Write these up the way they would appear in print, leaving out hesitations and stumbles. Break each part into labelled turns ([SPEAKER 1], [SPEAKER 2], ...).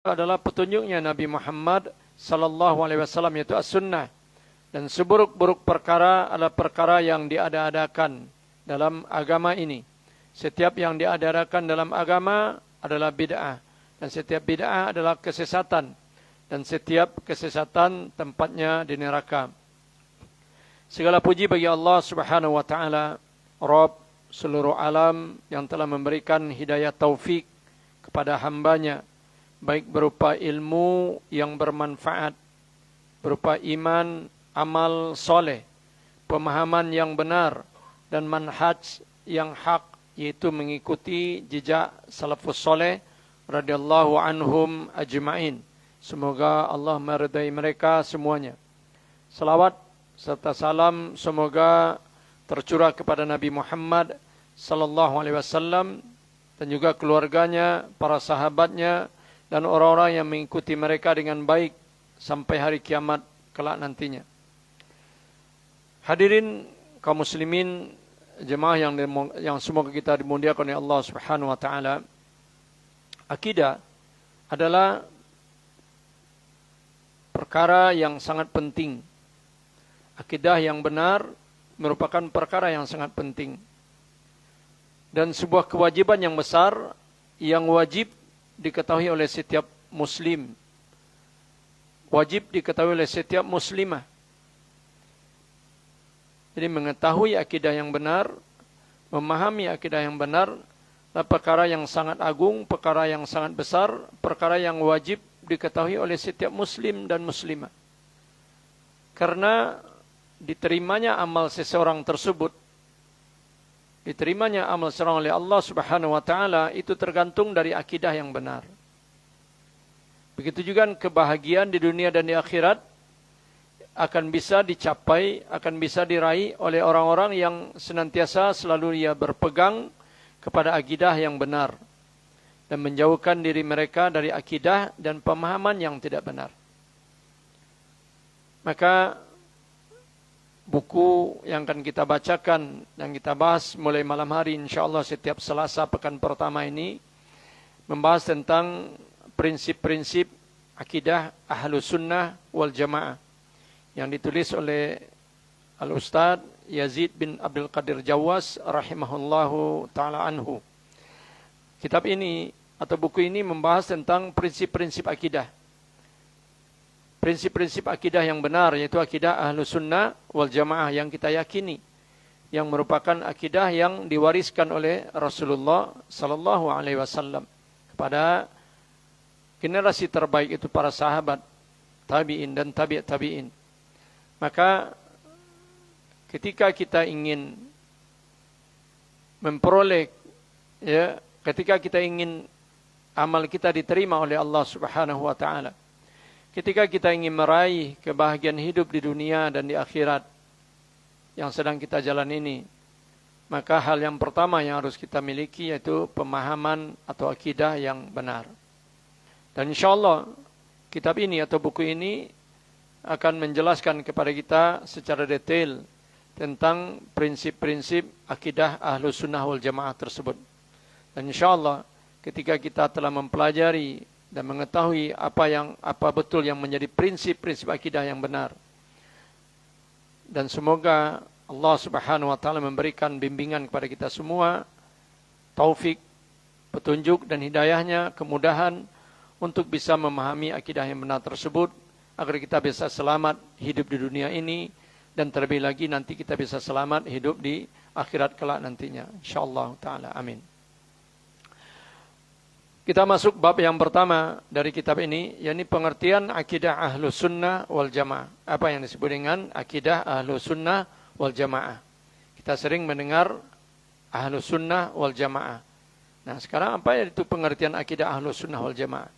[SPEAKER 1] adalah petunjuknya Nabi Muhammad sallallahu alaihi wasallam, yaitu as-sunnah. Dan seburuk-buruk perkara adalah perkara yang diada-adakan dalam agama ini. Setiap yang diada-adakan dalam agama adalah bid'ah, dan setiap bid'ah adalah kesesatan, dan setiap kesesatan tempatnya di neraka. Segala puji bagi Allah Subhanahu wa taala, Rabb seluruh alam, yang telah memberikan hidayah taufik kepada hambanya, baik berupa ilmu yang bermanfaat, berupa iman, amal soleh, pemahaman yang benar, dan manhaj yang hak, yaitu mengikuti jejak salafus soleh radhiyallahu anhum ajma'in. Semoga Allah meridai mereka semuanya. Salawat serta salam semoga tercurah kepada Nabi Muhammad sallallahu alaihi wasallam dan juga keluarganya, para sahabatnya, dan orang-orang yang mengikuti mereka dengan baik sampai hari kiamat kelak nantinya. Hadirin kaum muslimin, jemaah yang semoga kita dimuliakan oleh Allah Subhanahu wa taala. Akidah adalah perkara yang sangat penting. Akidah yang benar merupakan perkara yang sangat penting, dan sebuah kewajiban yang besar yang wajib diketahui oleh setiap muslim, wajib diketahui oleh setiap muslimah. Jadi mengetahui akidah yang benar, memahami akidah yang benar adalah perkara yang sangat agung, perkara yang sangat besar, perkara yang wajib diketahui oleh setiap muslim dan muslimah. Karena diterimanya amal seseorang tersebut, diterimanya amal seseorang oleh Allah Subhanahu wa taala, itu tergantung dari akidah yang benar. Begitu juga kebahagiaan di dunia dan di akhirat akan bisa dicapai, akan bisa diraih oleh orang-orang yang senantiasa selalu ia berpegang kepada akidah yang benar dan menjauhkan diri mereka dari akidah dan pemahaman yang tidak benar. Maka buku yang akan kita bacakan dan kita bahas mulai malam hari insyaallah setiap Selasa pekan pertama ini membahas tentang prinsip-prinsip akidah Ahlus Sunnah wal Jamaah yang ditulis oleh Al-Ustaz Yazid bin Abdul Qadir Jawas rahimahullahu taala anhu. Kitab ini atau buku ini membahas tentang prinsip-prinsip akidah. Prinsip-prinsip akidah yang benar, yaitu akidah Ahlus Sunnah wal Jamaah yang kita yakini, yang merupakan akidah yang diwariskan oleh Rasulullah sallallahu alaihi wasallam kepada generasi terbaik, itu para sahabat, tabi'in dan tabi'in. Maka ketika kita ingin memperoleh, ketika kita ingin amal kita diterima oleh Allah Subhanahu wa taala, ketika kita ingin meraih kebahagiaan hidup di dunia dan di akhirat yang sedang kita jalan ini, maka hal yang pertama yang harus kita miliki yaitu pemahaman atau akidah yang benar. Dan insyaallah kitab ini atau buku ini akan menjelaskan kepada kita secara detail tentang prinsip-prinsip akidah Ahlus Sunnah wal Jamaah tersebut. Dan insyaallah ketika kita telah mempelajari dan mengetahui apa betul yang menjadi prinsip-prinsip akidah yang benar, dan semoga Allah Subhanahu wa taala memberikan bimbingan kepada kita semua, taufik, petunjuk dan hidayahnya, kemudahan untuk bisa memahami akidah yang benar tersebut, agar kita bisa selamat hidup di dunia ini, dan terlebih lagi nanti kita bisa selamat hidup di akhirat kelak nantinya, insyaallah taala. Amin. Kita masuk bab yang pertama dari kitab ini, yakni pengertian akidah Ahlus Sunnah wal Jamaah. Apa yang disebut dengan akidah Ahlus Sunnah wal Jamaah? Kita sering mendengar Ahlus Sunnah wal Jamaah. Nah, sekarang apa itu pengertian akidah Ahlus Sunnah wal Jamaah?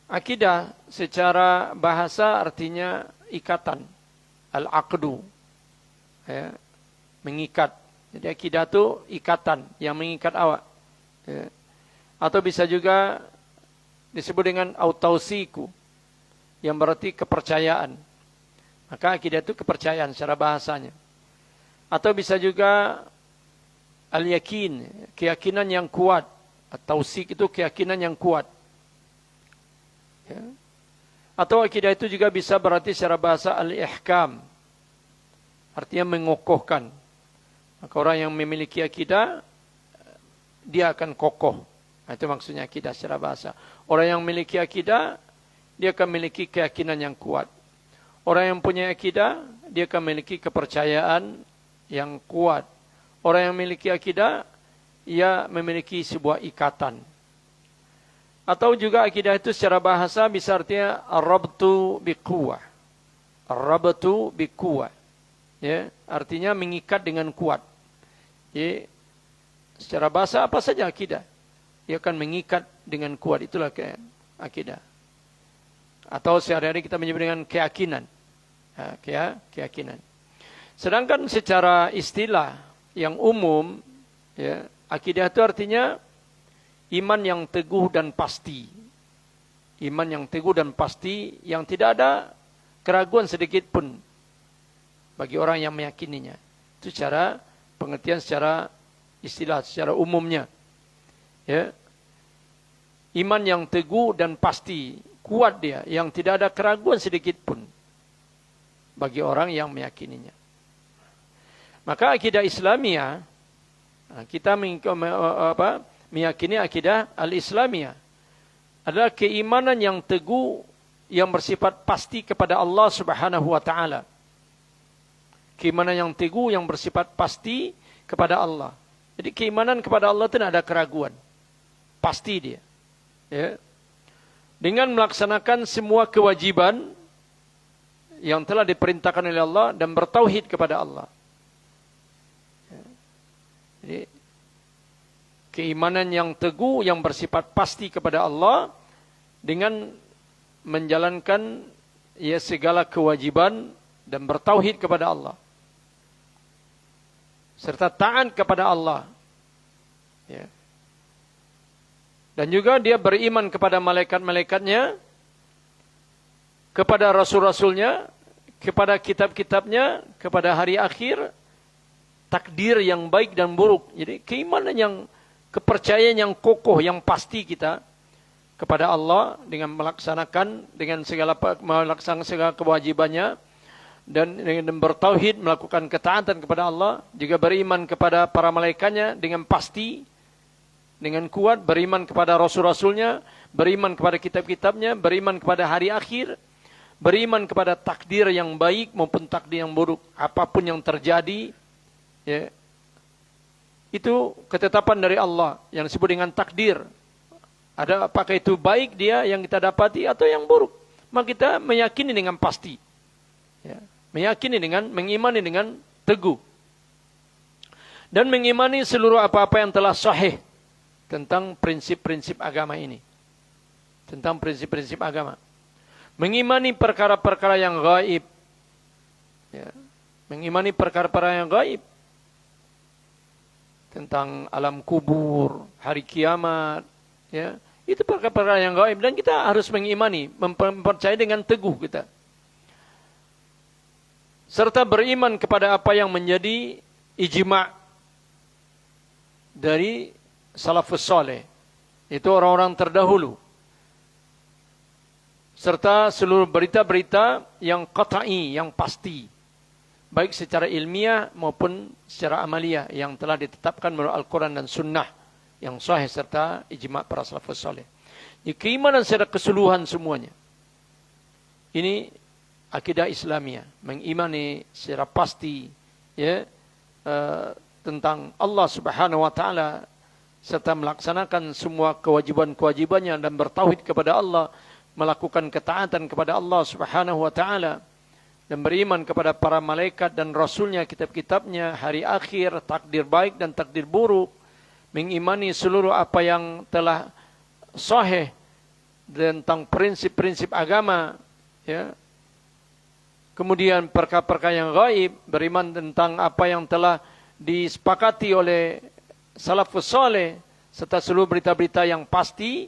[SPEAKER 1] Akidah secara bahasa artinya ikatan, al-aqdu, ya, mengikat. Jadi akidah itu ikatan yang mengikat awak, ya. Atau bisa juga disebut dengan autausiku, yang berarti kepercayaan. Maka akidah itu kepercayaan secara bahasanya. Atau bisa juga al-yakin, keyakinan yang kuat. At-tausik itu keyakinan yang kuat. Ya. Atau akidah itu juga bisa berarti secara bahasa al-ihkam. Artinya mengokohkan. Maka orang yang memiliki akidah, dia akan kokoh. Nah, itu maksudnya akidah secara bahasa. Orang yang memiliki akidah, dia akan memiliki keyakinan yang kuat. Orang yang punya akidah, dia akan memiliki kepercayaan yang kuat. Orang yang memiliki akidah, ia memiliki sebuah ikatan. Atau juga akidah itu secara bahasa bisa artinya ar-rabtu biquwah. Ar-rabtu biquwah. Ya, artinya mengikat dengan kuat. Ya, secara bahasa apa saja akidah, dia akan mengikat dengan kuat. Itulah akidah. Atau sehari-hari kita menyebut dengan keyakinan. Keyakinan. Sedangkan secara istilah yang umum, ya, akidah itu artinya iman yang teguh dan pasti. Iman yang teguh dan pasti, yang tidak ada keraguan sedikit pun bagi orang yang meyakininya. Itu secara pengertian secara istilah, secara umumnya. Ya. Iman yang teguh dan pasti, kuat dia, yang tidak ada keraguan sedikit pun bagi orang yang meyakininya. Maka akidah Islamiyah, kita meyakini akidah al-Islamiyah adalah keimanan yang teguh, yang bersifat pasti kepada Allah Subhanahu wa taala. Keimanan yang teguh yang bersifat pasti kepada Allah. Jadi keimanan kepada Allah itu tidak ada keraguan. Pasti dia. Ya. Dengan melaksanakan semua kewajiban yang telah diperintahkan oleh Allah dan bertauhid kepada Allah. Ya. Jadi keimanan yang teguh yang bersifat pasti kepada Allah dengan menjalankan ya segala kewajiban dan bertauhid kepada Allah. Serta taat kepada Allah. Ya. Dan juga dia beriman kepada malaikat-malaikatnya, kepada rasul-rasulnya, kepada kitab-kitabnya, kepada hari akhir, takdir yang baik dan buruk. Jadi keimanan yang, kepercayaan yang kokoh, yang pasti kita kepada Allah dengan melaksanakan segala kewajibannya, dan bertauhid, melakukan ketaatan kepada Allah, juga beriman kepada para malaikatnya dengan pasti, dengan kuat, beriman kepada rasul-rasulnya, beriman kepada kitab-kitabnya, beriman kepada hari akhir, beriman kepada takdir yang baik maupun takdir yang buruk, apapun yang terjadi, ya, itu ketetapan dari Allah yang disebut dengan takdir. Ada apakah itu baik dia yang kita dapati atau yang buruk, maka kita meyakini dengan pasti. Ya. Meyakini dengan, mengimani dengan teguh. Dan mengimani seluruh apa-apa yang telah sahih tentang prinsip-prinsip agama ini. Tentang prinsip-prinsip agama. Mengimani perkara-perkara yang gaib. Ya. Mengimani perkara-perkara yang gaib. Tentang alam kubur, hari kiamat. Ya. Itu perkara-perkara yang gaib. Dan kita harus mengimani, mempercayai dengan teguh kita. Serta beriman kepada apa yang menjadi ijma' dari salafus saleh, itu orang-orang terdahulu. Serta seluruh berita-berita yang qat'i, yang pasti, baik secara ilmiah maupun secara amaliyah, yang telah ditetapkan melalui Al-Quran dan Sunnah yang sahih serta ijma' para salafus saleh. Jadi keimanan secara keseluruhan semuanya. Ini akidah Islamiyah, mengimani secara pasti ya tentang Allah Subhanahu wa taala, serta melaksanakan semua kewajiban-kewajibannya dan bertauhid kepada Allah, melakukan ketaatan kepada Allah Subhanahu wa taala, dan beriman kepada para malaikat dan rasulnya, kitab-kitabnya, hari akhir, takdir baik dan takdir buruk, mengimani seluruh apa yang telah sahih tentang prinsip-prinsip agama, ya. Kemudian perkara-perkara yang gaib, beriman tentang apa yang telah disepakati oleh salafus saleh, serta seluruh berita-berita yang pasti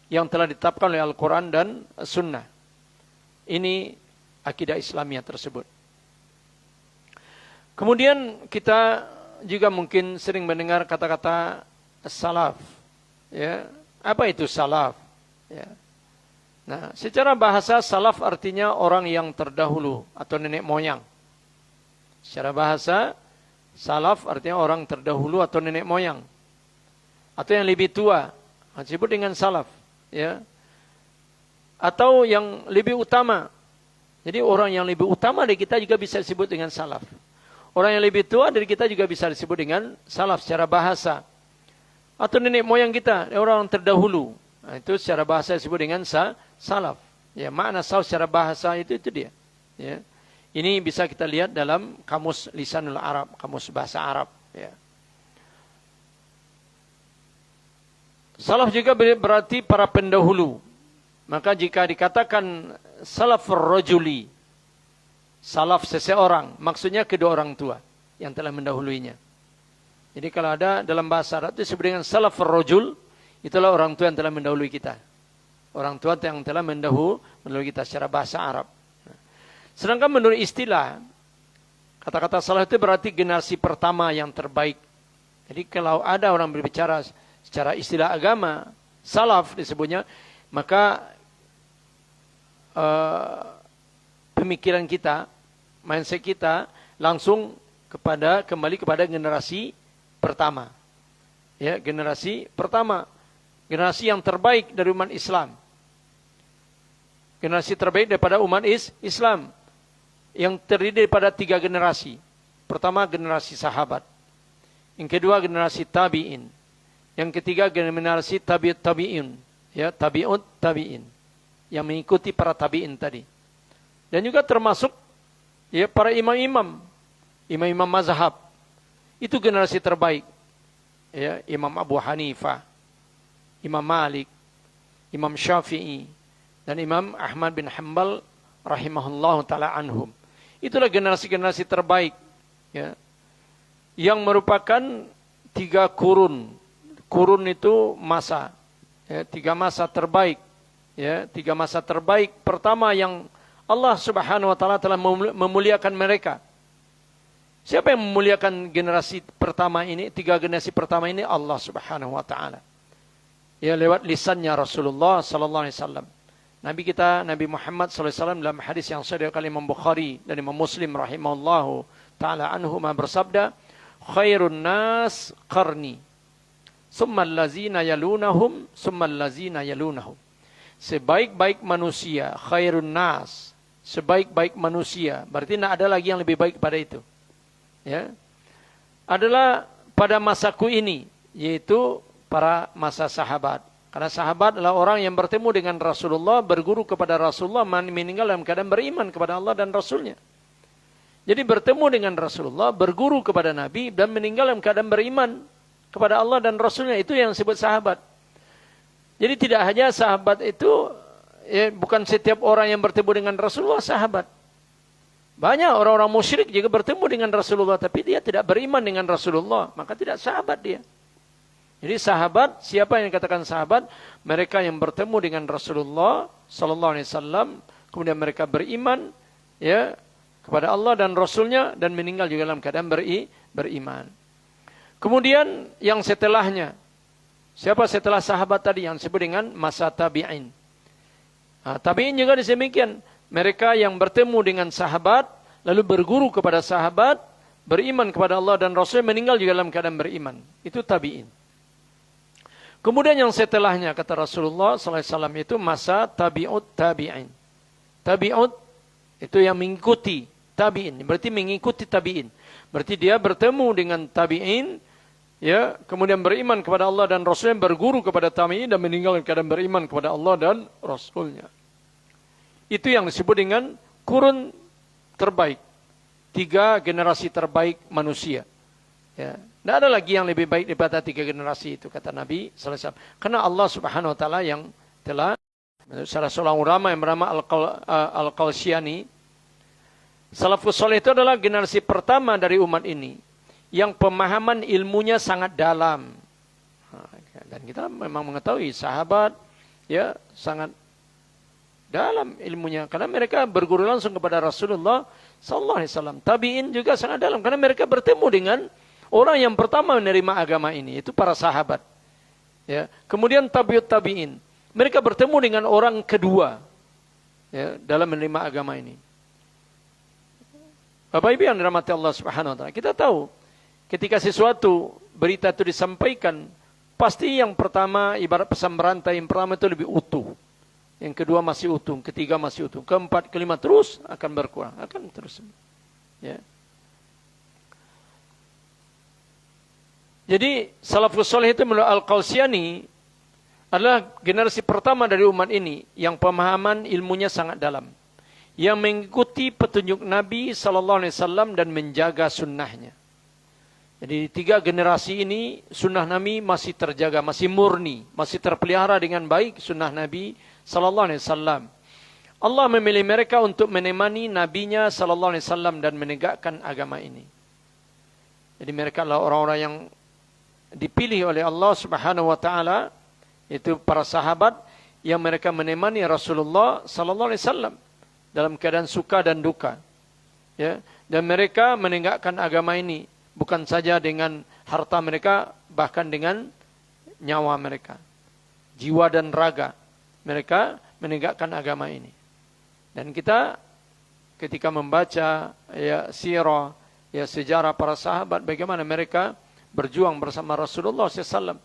[SPEAKER 1] yang telah ditetapkan oleh Al-Quran dan Sunnah. Ini akidah Islamiyah tersebut. Kemudian kita juga mungkin sering mendengar kata-kata salaf. Ya, apa itu salaf? Ya. Nah, secara bahasa salaf artinya orang yang terdahulu atau nenek moyang. Secara bahasa salaf artinya orang terdahulu atau nenek moyang. Atau yang lebih tua, disebut dengan salaf, ya. Atau yang lebih utama. Jadi orang yang lebih utama dari kita juga bisa disebut dengan salaf. Orang yang lebih tua dari kita juga bisa disebut dengan salaf secara bahasa. Atau nenek moyang kita, orang terdahulu. Nah, itu secara bahasa disebut dengan salaf. Ya, makna salaf secara bahasa itu dia. Ya. Ini bisa kita lihat dalam kamus Lisanul Arab, kamus bahasa Arab. Ya. Salaf juga berarti para pendahulu. Maka jika dikatakan salafur rajuli, salaf seseorang, maksudnya kedua orang tua yang telah mendahuluinya. Jadi kalau ada dalam bahasa Arab itu disebut dengan salafur rajul, itulah orang tua yang telah mendahului kita. Orang tua yang telah mendahului kita secara bahasa Arab. Sedangkan menurut istilah, kata-kata salaf itu berarti generasi pertama yang terbaik. Jadi kalau ada orang berbicara secara istilah agama, salaf disebutnya, maka pemikiran kita, mindset kita langsung kembali kepada generasi pertama. Ya, generasi pertama. Generasi yang terbaik dari umat Islam. Generasi terbaik daripada umat Islam. Yang terdiri daripada 3 generasi. Pertama generasi sahabat. Yang kedua generasi tabi'in. Yang ketiga generasi tabi'in. Ya, tabi'in. Yang mengikuti para tabi'in tadi. Dan juga termasuk ya para imam-imam. Imam-imam mazhab. Itu generasi terbaik. Ya, Imam Abu Hanifah, Imam Malik, Imam Syafi'i, dan Imam Ahmad bin Hanbal rahimahullahu ta'ala anhum. Itulah generasi-generasi terbaik. Ya. Yang merupakan 3 kurun. Kurun itu masa. Ya, 3 masa terbaik. Ya, 3 masa terbaik. Pertama yang Allah subhanahu wa ta'ala telah memuliakan mereka. Siapa yang memuliakan generasi pertama ini? 3 generasi pertama ini Allah subhanahu wa ta'ala. Ya, lewat lisannya Rasulullah sallallahu alaihi wasallam. Nabi kita, Nabi Muhammad sallallahu alaihi wasallam dalam hadis yang sahih dari Imam Bukhari dan Imam Muslim rahimahullahu ta'ala anhuma bersabda, khairun nas qarni, summal lazina yalunahum, summal lazina yalunahum. Sebaik-baik manusia, khairun nas, sebaik-baik manusia. Berarti tidak ada lagi yang lebih baik pada itu. Ya, adalah pada masaku ini, yaitu para masa sahabat. Karena sahabat adalah orang yang bertemu dengan Rasulullah, berguru kepada Rasulullah, meninggal dalam keadaan beriman kepada Allah dan Rasulnya. Jadi bertemu dengan Rasulullah, berguru kepada Nabi, dan meninggal dalam keadaan beriman kepada Allah dan Rasulnya. Itu yang disebut sahabat. Jadi tidak hanya sahabat itu, ya, bukan setiap orang yang bertemu dengan Rasulullah sahabat. Banyak orang-orang musyrik juga bertemu dengan Rasulullah, tapi dia tidak beriman dengan Rasulullah, maka tidak sahabat dia. Jadi sahabat, siapa yang dikatakan sahabat? Mereka yang bertemu dengan Rasulullah sallallahu alaihi wasallam, kemudian mereka beriman ya kepada Allah dan Rasulnya, dan meninggal juga dalam keadaan beriman. Kemudian yang setelahnya, siapa setelah sahabat tadi yang disebut dengan masa tabi'in? Nah, tabi'in juga demikian. Mereka yang bertemu dengan sahabat, lalu berguru kepada sahabat, beriman kepada Allah dan Rasul, meninggal juga dalam keadaan beriman. Itu tabi'in. Kemudian yang setelahnya, kata Rasulullah SAW, itu masa tabi'ut tabi'in. Tabi'ut itu yang mengikuti tabi'in. Berarti mengikuti tabi'in. Berarti dia bertemu dengan tabi'in, ya, kemudian beriman kepada Allah dan Rasulnya, berguru kepada tabi'in, dan meninggal dalam keadaan beriman kepada Allah dan Rasulnya. Itu yang disebut dengan kurun terbaik. 3 generasi terbaik manusia. Ya. Tidak ada lagi yang lebih baik daripada 3 generasi itu, kata Nabi sallallahu alaihi wasallam. Karena Allah subhanahu wa ta'ala yang telah, salah seorang ulama yang bernama Al-Qalsyani, salafus saleh itu adalah generasi pertama dari umat ini, yang pemahaman ilmunya sangat dalam. Dan kita memang mengetahui sahabat, ya, sangat dalam ilmunya, karena mereka berguru langsung kepada Rasulullah sallallahu alaihi wasallam. Tabi'in juga sangat dalam, karena mereka bertemu dengan orang yang pertama menerima agama ini, itu para sahabat. Ya. Kemudian tabi'ut tabi'in. mereka bertemu dengan orang kedua ya, dalam menerima agama ini. Bapak Ibu yang dirahmati Allah Subhanahu wa taala, kita tahu ketika sesuatu berita itu disampaikan, pasti yang pertama ibarat pesan berantai, yang pertama itu lebih utuh. Yang kedua masih utuh, ketiga masih utuh, keempat, kelima terus akan berkurang, akan terus. Ya. Jadi salafus saleh itu menurut Al-Qawsiani adalah generasi pertama dari umat ini yang pemahaman ilmunya sangat dalam, yang mengikuti petunjuk Nabi sallallahu alaihi wasallam dan menjaga sunnahnya. Jadi 3 generasi ini sunnah Nabi masih terjaga, masih murni, masih terpelihara dengan baik sunnah Nabi sallallahu alaihi wasallam. Allah memilih mereka untuk menemani nabinya sallallahu alaihi wasallam dan menegakkan agama ini. Jadi mereka adalah orang-orang yang dipilih oleh Allah Subhanahu wa taala, itu para sahabat yang mereka menemani Rasulullah sallallahu alaihi wasallam dalam keadaan suka dan duka. Ya, dan mereka menegakkan agama ini bukan saja dengan harta mereka, bahkan dengan nyawa mereka, jiwa dan raga. Mereka menegakkan agama ini. Dan kita ketika membaca ya sirah, ya sejarah para sahabat, bagaimana mereka berjuang bersama Rasulullah SAW.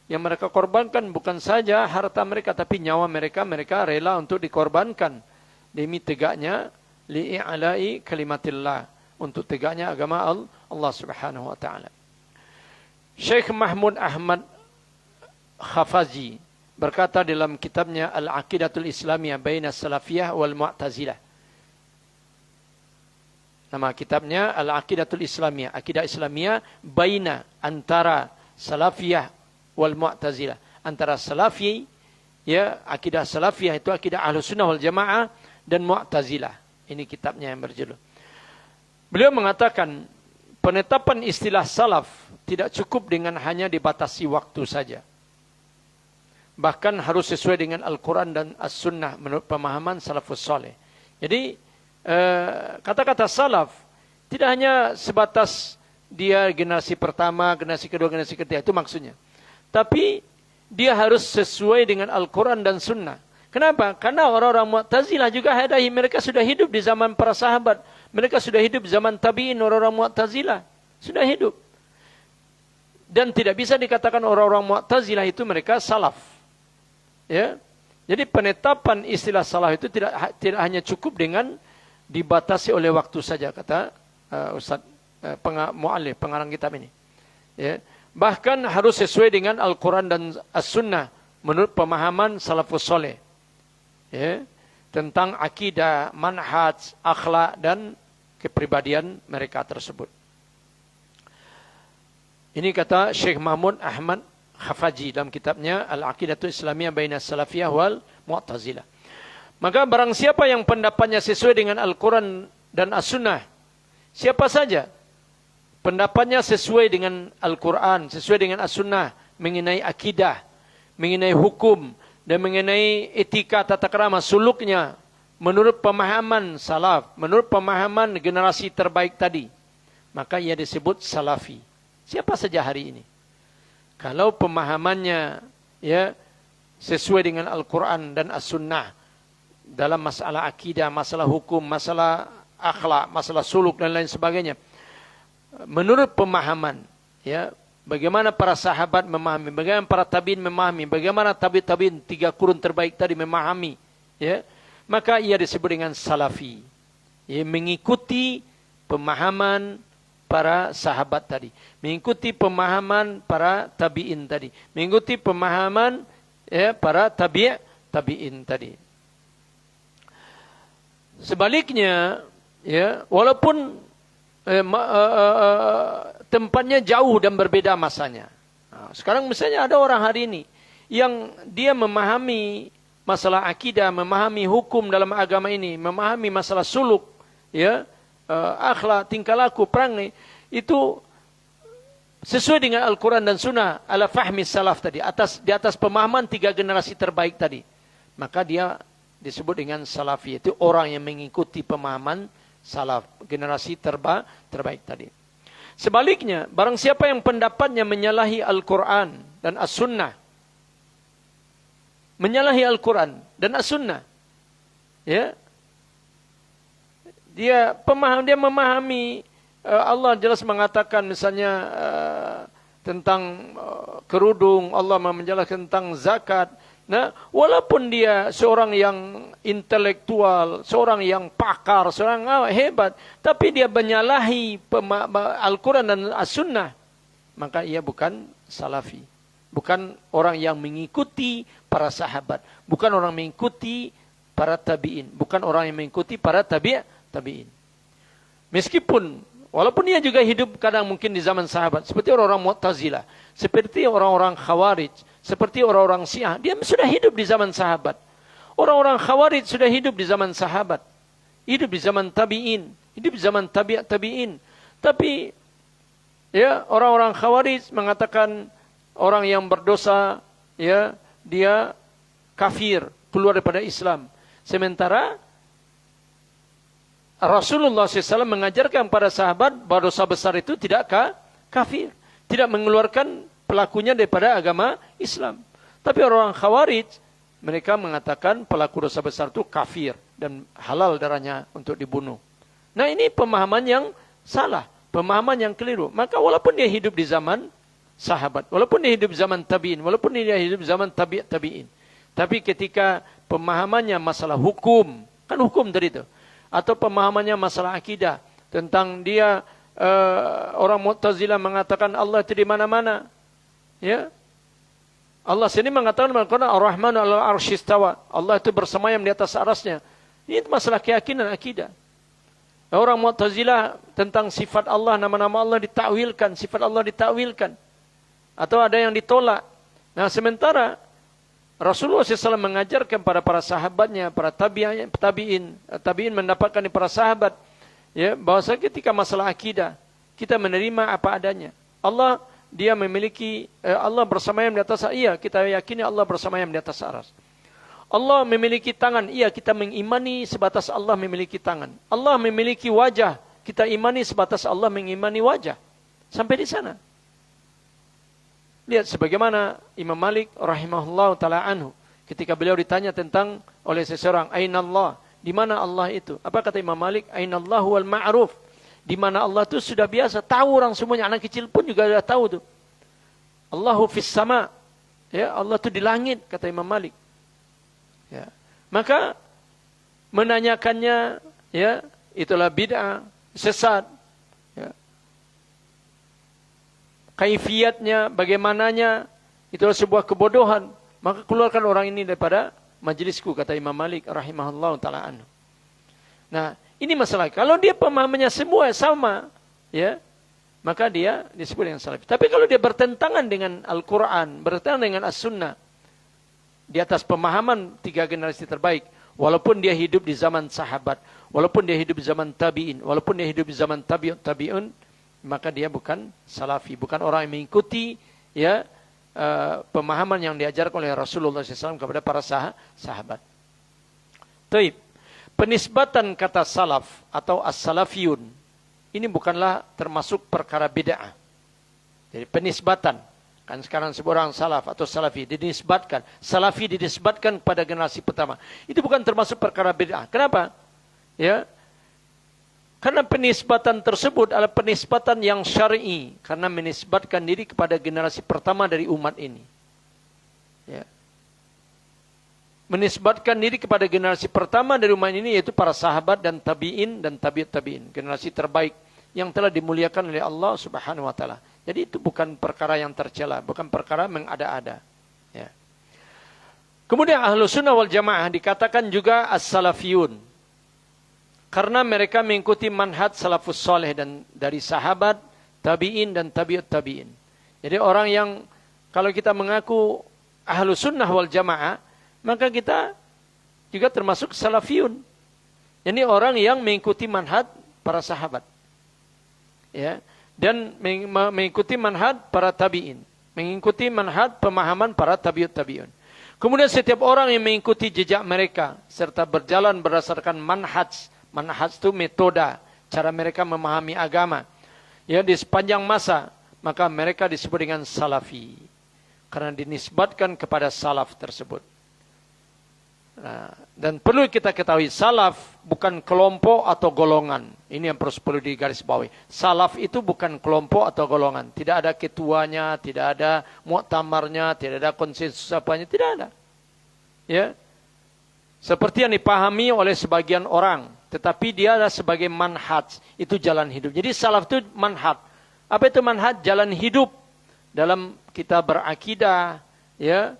[SPEAKER 1] Yang mereka korbankan bukan saja harta mereka, tapi nyawa mereka, mereka rela untuk dikorbankan demi tegaknya li'i'la'i kalimatillah, untuk tegaknya agama Allah Subhanahu wa taala. Syekh Mahmud Ahmad Khafazi berkata dalam kitabnya Al-Aqidatul Islamiyah Baina Salafiyah wal Mu'tazilah. Nama kitabnya Al-Aqidatul Islamiyah, akidah Islamiyah baina, antara Salafiyah wal Mu'tazilah, antara Salafi, ya, akidah Salafiyah itu akidah Ahlus Sunnah wal Jamaah, dan Mu'tazilah. Ini kitabnya yang berjudul. Beliau mengatakan penetapan istilah salaf tidak cukup dengan hanya dibatasi waktu saja. Bahkan harus sesuai dengan Al-Quran dan As-Sunnah menurut pemahaman salafus saleh. Jadi kata-kata salaf tidak hanya sebatas dia generasi pertama, generasi kedua, generasi ketiga, itu maksudnya. Tapi dia harus sesuai dengan Al-Quran dan Sunnah. Kenapa? Karena orang-orang Mu'tazilah juga mereka sudah hidup di zaman para sahabat. Mereka sudah hidup di zaman tabi'in, orang-orang Mu'tazilah sudah hidup. Dan tidak bisa dikatakan orang-orang Mu'tazilah itu mereka salaf. Ya. Jadi penetapan istilah salaf itu tidak hanya cukup dengan dibatasi oleh waktu saja, kata Ustaz Mu'allif, pengarang kitab ini. Ya. Bahkan harus sesuai dengan Al-Quran dan As-Sunnah menurut pemahaman salafus soleh. Ya. Tentang akidah, manhaj, akhlak, dan kepribadian mereka tersebut. Ini kata Syekh Mahmud Ahmad Khafaji dalam kitabnya Al-Aqidatul Islamiyah Baina Salafiyah wal Mu'tazilah. Maka barang siapa yang pendapatnya sesuai dengan Al-Quran dan As-Sunnah, siapa saja pendapatnya sesuai dengan Al-Quran, sesuai dengan As-Sunnah, mengenai akidah, mengenai hukum, dan mengenai etika, tata krama, suluknya, menurut pemahaman salaf, menurut pemahaman generasi terbaik tadi, maka ia disebut salafi. Siapa saja hari ini. Kalau pemahamannya ya sesuai dengan Al-Quran dan As-Sunnah dalam masalah akidah, masalah hukum, masalah akhlak, masalah suluk dan lain sebagainya, menurut pemahaman, ya, bagaimana para sahabat memahami, bagaimana para tabi'in memahami, bagaimana tabi'in 3 kurun terbaik tadi memahami, ya, maka ia disebut dengan salafi. Ya, mengikuti pemahaman para sahabat tadi, mengikuti pemahaman para tabi'in tadi, mengikuti pemahaman ya para tabi'in tadi. Sebaliknya, ya, walaupun tempatnya jauh dan berbeda masanya. Nah, sekarang misalnya ada orang hari ini yang dia memahami masalah akidah, memahami hukum dalam agama ini, memahami masalah suluk, ya, akhlak, tingkah laku, perangai, itu sesuai dengan Al-Quran dan Sunnah, ala fahmi salaf tadi, di atas pemahaman 3 generasi terbaik tadi. Maka dia disebut dengan salafi, itu orang yang mengikuti pemahaman salaf, generasi terbaik tadi. Sebaliknya, barang siapa yang pendapatnya menyalahi Al-Quran dan As-Sunnah, menyalahi Al-Quran dan As-Sunnah. Ya, dia memahami Allah jelas mengatakan misalnya tentang kerudung, Allah menjelaskan tentang zakat. Nah, walaupun dia seorang yang intelektual, seorang yang pakar, seorang hebat, tapi dia menyalahi Al-Quran dan As-Sunnah, maka ia bukan salafi. Bukan orang yang mengikuti para sahabat, bukan orang mengikuti para tabi'in, bukan orang yang mengikuti para tabi'in. Meskipun walaupun dia juga hidup kadang mungkin di zaman sahabat, seperti orang-orang Mu'tazilah, seperti orang-orang Khawarij, seperti orang-orang Syiah, dia sudah hidup di zaman sahabat. Orang-orang Khawarij sudah hidup di zaman sahabat, hidup di zaman tabi'in, hidup di zaman tabi'in. Tapi ya, orang-orang Khawarij mengatakan orang yang berdosa, ya, dia kafir, keluar daripada Islam. Sementara Rasulullah SAW mengajarkan para sahabat bahwa dosa besar itu tidak kafir, tidak mengeluarkan pelakunya daripada agama Islam. Tapi orang Khawarij, mereka mengatakan pelaku dosa besar itu kafir dan halal darahnya untuk dibunuh. Nah, ini pemahaman yang salah, pemahaman yang keliru. Maka walaupun dia hidup di zaman sahabat, walaupun dia hidup di zaman tabi'in, walaupun dia hidup di zaman tabi'in, tapi ketika pemahamannya masalah hukum, kan hukum tadi itu, atau pemahamannya masalah akidah, tentang dia orang Mu'tazilah mengatakan Allah itu di mana-mana, ya, Allah sini mengatakan Ar-Rahmanu 'alal 'arsy istawa, Allah itu bersemayam di atas arasnya. Ini masalah keyakinan akidah. Orang Mu'tazilah tentang sifat Allah, nama-nama Allah ditakwilkan, sifat Allah ditakwilkan, atau ada yang ditolak. Nah, sementara Rasulullah SAW mengajarkan pada para sahabatnya, para tabi'in mendapatkan dari para sahabat, ya, bahwa ketika masalah akidah, kita menerima apa adanya. Allah, dia memiliki, Allah bersemayam di atas, iya, kita yakini Allah bersemayam di atas aras. Allah memiliki tangan, iya, kita mengimani sebatas Allah memiliki tangan. Allah memiliki wajah, kita imani sebatas Allah mengimani wajah. Sampai di sana. Lihat sebagaimana Imam Malik rahimahullah ta'ala anhu, ketika beliau ditanya tentang oleh seseorang, Aina Allah, di mana Allah itu? Apa kata Imam Malik? Aina Allah wal ma'ruf. Di mana Allah itu sudah biasa, tahu orang semuanya, anak kecil pun juga sudah tahu tuh. Allahu fis sama. Ya, Allah itu di langit, kata Imam Malik. Ya. Maka menanyakannya, ya, itulah bid'ah, sesat. Ya. Kaifiyatnya, bagaimananya, itulah sebuah kebodohan. Maka keluarkan orang ini daripada majlisku, kata Imam Malik rahimahullah ta'ala anhu. Nah, ini masalah. Kalau dia pemahamannya semua sama, ya, maka dia disebut dengan salafi. Tapi kalau dia bertentangan dengan Al-Quran, bertentangan dengan As-Sunnah, di atas pemahaman 3 generasi terbaik, walaupun dia hidup di zaman sahabat, walaupun dia hidup di zaman tabi'in, walaupun dia hidup di zaman tabi'un, maka dia bukan salafi, bukan orang yang mengikuti, ya, pemahaman yang diajarkan oleh Rasulullah SAW kepada para sahabat. Taib. Penisbatan kata salaf atau as-salafiyun ini bukanlah termasuk perkara bid'ah. Jadi penisbatan, kan sekarang seorang salaf atau salafi dinisbatkan, salafi dinisbatkan pada generasi pertama. Itu bukan termasuk perkara bid'ah. Kenapa? Ya. Karena penisbatan tersebut adalah penisbatan yang syar'i, karena menisbatkan diri kepada generasi pertama dari umat ini. Ya. Menisbatkan diri kepada generasi pertama dari umat ini, yaitu para sahabat dan tabi'in dan tabi'ut tabi'in, generasi terbaik yang telah dimuliakan oleh Allah Subhanahu wa taala. Jadi itu bukan perkara yang tercela, bukan perkara mengada-ada. Ya. Kemudian Ahlus Sunnah wal Jamaah dikatakan juga as-salafiyun, karena mereka mengikuti manhaj salafus soleh dan dari sahabat, tabi'in dan tabi'ut tabi'in. Jadi orang yang, kalau kita mengaku Ahlus Sunnah wal Jamaah, maka kita juga termasuk salafiyun. Ini orang yang mengikuti manhaj para sahabat, ya, dan mengikuti manhaj para tabi'in, mengikuti manhaj pemahaman para tabi'ut tabi'un. Kemudian setiap orang yang mengikuti jejak mereka serta berjalan berdasarkan manhaj itu metode, cara mereka memahami agama, ya, di sepanjang masa, maka mereka disebut dengan salafi, karena dinisbatkan kepada salaf tersebut. Nah, dan perlu kita ketahui, salaf bukan kelompok atau golongan. Ini yang perlu digarisbawahi. Salaf itu bukan kelompok atau golongan. Tidak ada ketuanya, tidak ada muktamarnya, tidak ada konsensus apanya, tidak ada. Ya. Seperti yang dipahami oleh sebagian orang, tetapi dia adalah sebagai manhaj, itu jalan hidup. Jadi salaf itu manhaj. Apa itu manhaj? Jalan hidup dalam kita berakidah, ya.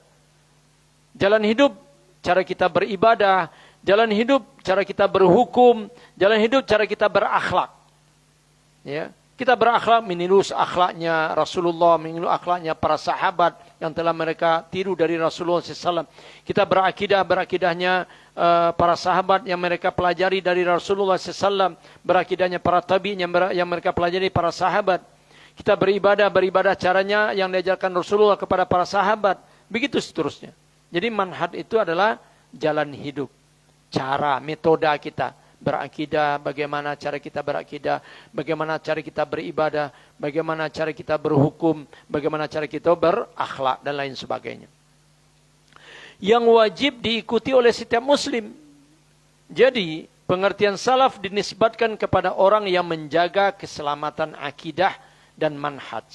[SPEAKER 1] Jalan hidup cara kita beribadah, jalan hidup cara kita berhukum, jalan hidup cara kita berakhlak. Ya, kita berakhlak meniru akhlaknya Rasulullah, meniru akhlaknya para sahabat yang telah mereka tiru dari Rasulullah SAW. Kita berakidahnya para sahabat yang mereka pelajari dari Rasulullah SAW, berakidahnya para tabi'in yang mereka pelajari para sahabat. Kita beribadah caranya yang diajarkan Rasulullah kepada para sahabat. Begitu seterusnya. Jadi manhaj itu adalah jalan hidup, cara, metode kita berakidah, bagaimana cara kita berakidah, bagaimana cara kita beribadah, bagaimana cara kita berhukum, bagaimana cara kita berakhlak dan lain sebagainya. Yang wajib diikuti oleh setiap muslim. Jadi pengertian salaf dinisbatkan kepada orang yang menjaga keselamatan akidah dan manhaj.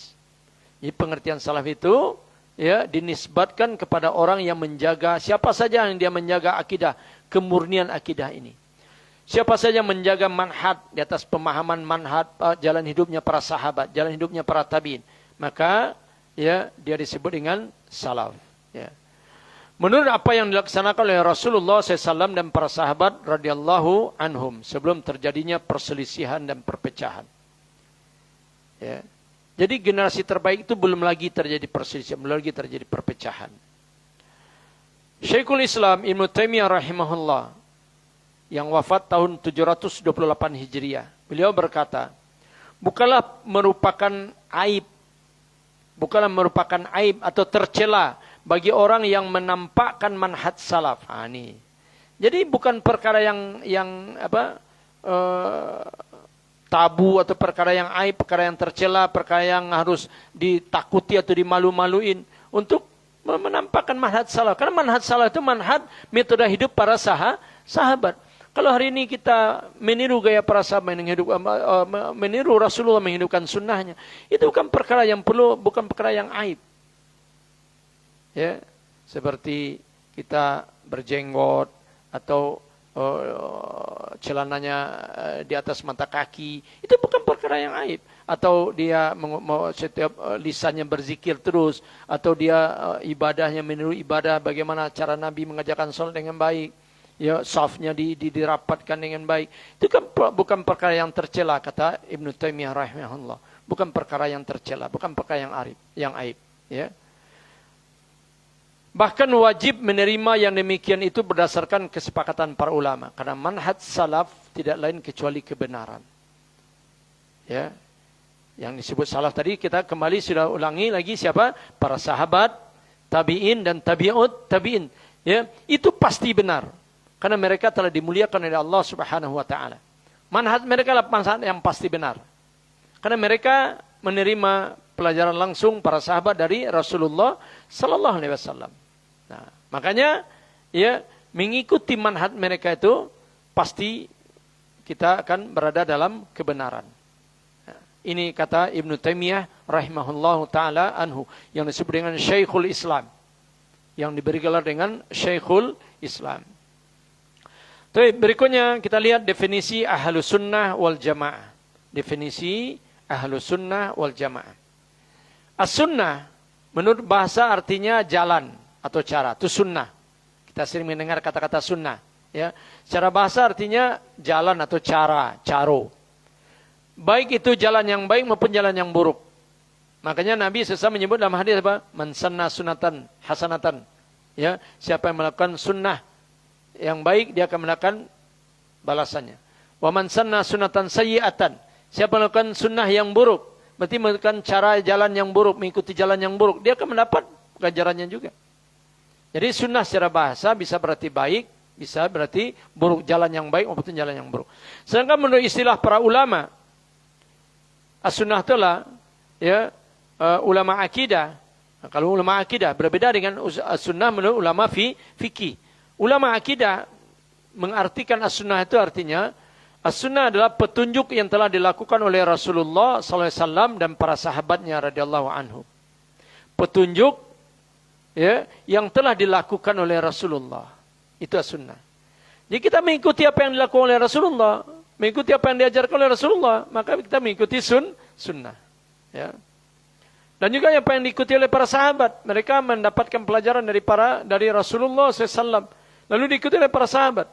[SPEAKER 1] Jadi pengertian salaf itu ya dinisbatkan kepada orang yang menjaga, siapa saja yang dia menjaga akidah, kemurnian akidah ini. Siapa saja yang menjaga manhaj di atas pemahaman manhaj jalan hidupnya para sahabat, jalan hidupnya para tabi'in, maka ya dia disebut dengan salaf. Ya. Menurut apa yang dilaksanakan oleh Rasulullah SAW dan para sahabat radhiyallahu anhum sebelum terjadinya perselisihan dan perpecahan. Ya. Jadi generasi terbaik itu belum lagi terjadi perselisihan, belum lagi terjadi perpecahan. Syekhul Islam Ibnu Taimiyah rahimahullah yang wafat tahun 728 Hijriah. Beliau berkata, bukanlah merupakan aib atau tercela bagi orang yang menampakkan manhaj salaf. Ini. Jadi bukan perkara yang tabu atau perkara yang aib, perkara yang tercela, perkara yang harus ditakuti atau dimalu-maluin untuk menampakkan manhaj salaf. Karena manhaj salaf itu manhaj metode hidup para sahabat. Kalau hari ini kita meniru gaya para sahabat, meniru Rasulullah menghidupkan sunnahnya, itu bukan perkara yang bukan perkara yang aib. Ya, seperti kita berjenggot atau celananya di atas mata kaki, itu bukan perkara yang aib. Atau dia setiap lisannya berzikir terus, atau dia ibadahnya meniru ibadah bagaimana cara Nabi mengajarkan salat dengan baik, ya safnya dirapatkan dengan baik. Itu kan bukan perkara yang tercela, kata Ibnu Taimiyah rahimahullah. Bukan perkara yang tercela, bukan perkara yang aib, ya. Bahkan wajib menerima yang demikian itu berdasarkan kesepakatan para ulama. Karena manhaj salaf tidak lain kecuali kebenaran. Ya, yang disebut salaf tadi kita kembali sudah ulangi lagi siapa? Para sahabat, tabi'in dan tabi'ut tabi'in. Ya, itu pasti benar. Karena mereka telah dimuliakan oleh Allah Subhanahu wa taala. Manhaj mereka adalah manhaj yang pasti benar. Karena mereka menerima pelajaran langsung para sahabat dari Rasulullah sallallahu alaihi wasallam. Nah, makanya ya mengikuti manhaj mereka itu pasti kita akan berada dalam kebenaran. Nah, ini kata Ibnu Taimiyah rahimahullahu taala anhu yang disebut dengan Syekhul Islam. Yang diberi gelar dengan Syekhul Islam. Baik, berikutnya kita lihat definisi Ahlus Sunnah wal Jamaah. Definisi Ahlus Sunnah wal Jamaah. As-sunnah menurut bahasa artinya jalan atau cara. Itu sunnah. Kita sering mendengar kata-kata sunnah. Ya. Secara bahasa artinya jalan atau caro. Baik itu jalan yang baik maupun jalan yang buruk. Makanya Nabi SAW menyebut dalam hadis apa? Man sanna sunatan hasanatan. Ya, siapa yang melakukan sunnah yang baik dia akan mendapatkan balasannya. Wa man sanna sunatan sayyi'atan. Siapa yang melakukan sunnah yang buruk, berarti melakukan cara jalan yang buruk, mengikuti jalan yang buruk, dia akan mendapat ganjarannya juga. Jadi sunnah secara bahasa bisa berarti baik, bisa berarti buruk, jalan yang baik maupun jalan yang buruk. Sedangkan menurut istilah para ulama, as-sunnah itulah ya ulama akidah. Nah, kalau ulama akidah berbeda dengan as-sunnah menurut ulama fikih. ulama akidah mengartikan as-sunnah itu artinya as-sunnah adalah petunjuk yang telah dilakukan oleh Rasulullah SAW dan para sahabatnya radhiyallahu anhu. Petunjuk ya, yang telah dilakukan oleh Rasulullah. Itu as-sunnah. Jadi kita mengikuti apa yang dilakukan oleh Rasulullah, mengikuti apa yang diajarkan oleh Rasulullah, maka kita mengikuti sunnah. Ya. Dan juga apa yang diikuti oleh para sahabat. Mereka mendapatkan pelajaran dari Rasulullah SAW. Lalu diikuti oleh para sahabat.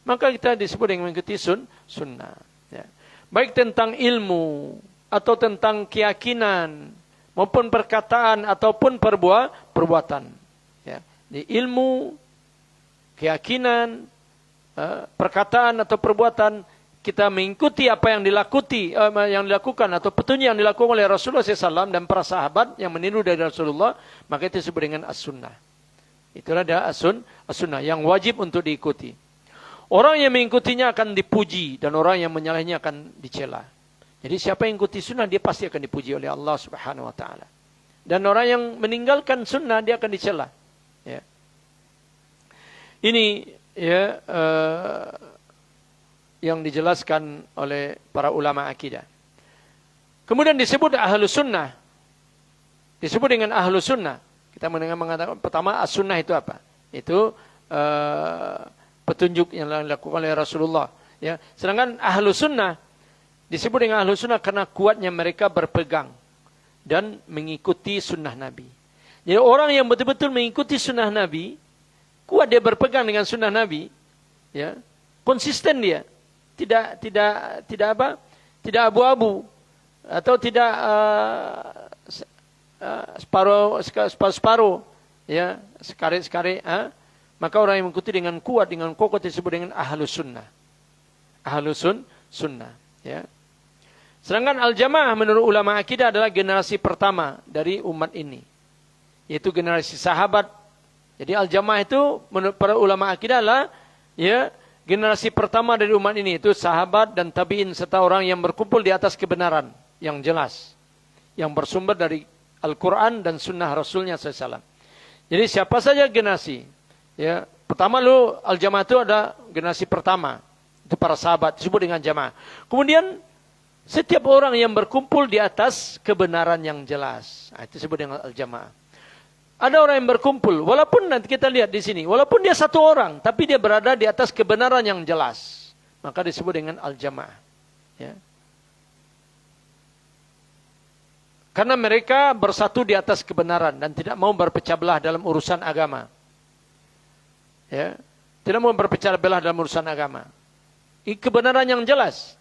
[SPEAKER 1] Maka kita disebut dengan mengikuti sunnah. Ya. Baik tentang ilmu, atau tentang keyakinan, maupun perkataan, ataupun perbuatan. Ya. Di ilmu, keyakinan, perkataan atau perbuatan, kita mengikuti apa yang dilakukan atau petunjuk yang dilakukan oleh Rasulullah SAW dan para sahabat yang meniru dari Rasulullah, maka itu disebut dengan as-sunnah. Itulah dia as-sunnah yang wajib untuk diikuti. Orang yang mengikutinya akan dipuji dan orang yang menyalahinya akan dicela. Jadi siapa yang ikuti sunnah dia pasti akan dipuji oleh Allah Subhanahu wa taala. Dan orang yang meninggalkan sunnah dia akan dicela. Ya. Ini ya yang dijelaskan oleh para ulama akidah. Kemudian disebut ahlus sunnah. Disebut dengan ahlus sunnah. Kita mengatakan pertama as-sunnah itu apa? Itu petunjuk yang dilakukan oleh Rasulullah. Ya. Sedangkan ahlu sunnah disebut dengan ahlu sunnah karena kuatnya mereka berpegang dan mengikuti sunnah Nabi. Jadi orang yang betul-betul mengikuti sunnah Nabi, kuat dia berpegang dengan sunnah Nabi, ya, konsisten dia, tidak abu-abu atau tidak separuh, ya, sekare-sekare. Maka orang yang mengikuti dengan kuat, dengan kokoh disebut dengan ahlus sunnah. Ahlus sunnah. Ya. Sedangkan al-jamaah menurut ulama akidah adalah generasi pertama dari umat ini. Yaitu generasi sahabat. Jadi al-jamaah itu menurut para ulama akidah adalah ya, generasi pertama dari umat ini. Itu sahabat dan tabi'in serta orang yang berkumpul di atas kebenaran yang jelas. Yang bersumber dari Al-Quran dan sunnah Rasulnya SAW. Jadi siapa saja generasi. Ya, pertama al-jamaah itu ada generasi pertama, itu para sahabat disebut dengan jamaah. Kemudian setiap orang yang berkumpul di atas kebenaran yang jelas, itu disebut dengan al-jamaah. Ada orang yang berkumpul, walaupun nanti kita lihat di sini, walaupun dia satu orang, tapi dia berada di atas kebenaran yang jelas, maka disebut dengan al-jamaah. Ya. Karena mereka bersatu di atas kebenaran dan tidak mau berpecah belah dalam urusan agama. Ya, tidak mau berpecah belah dalam urusan agama. Ini kebenaran yang jelas.